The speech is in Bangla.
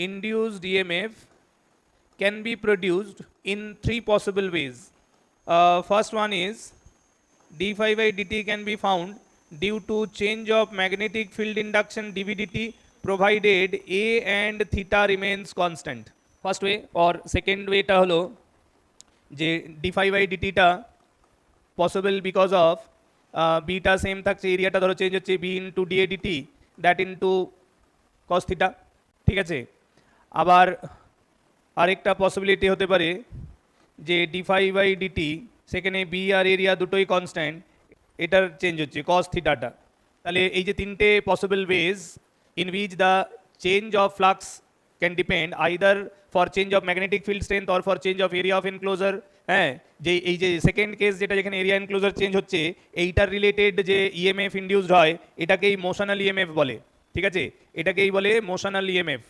induced EMF can be produced in three possible ways. First one is d phi by dt can be found due to change of magnetic field induction dV/dt provided A and theta remains constant. First way or second way টা হলো যে d phi by dt টা পসিবল বিকজ অফ বিটা সেম থাকছে, এরিয়াটা ধরো চেঞ্জ হচ্ছে B into DA DT that into cos theta, ঠিক আছে। আবার আরেকটা পসিবিলিটি হতে পারে যে ডি ফাই বাই ডিটি সেখানে বি আর এরিয়া দুটোই কনস্ট্যান্ট, এটার চেঞ্জ হচ্ছে কস থিটাটা। তাহলে এই যে তিনটে possible ways in which the change of flux can depend either for change of magnetic field strength or for change of area of enclosure. হ্যাঁ, যে এই যে সেকেন্ড কেস যেটা যেখানে এরিয়া এনক্লোজার চেঞ্জ হচ্ছে এইটার রিলেটেড যে ইএমএফ ইন্ডিউসড হয় এটাকেই মোশনাল ইএমএফ বলে, ঠিক আছে, এটাকেই বলে মোশনাল ইএমএফ।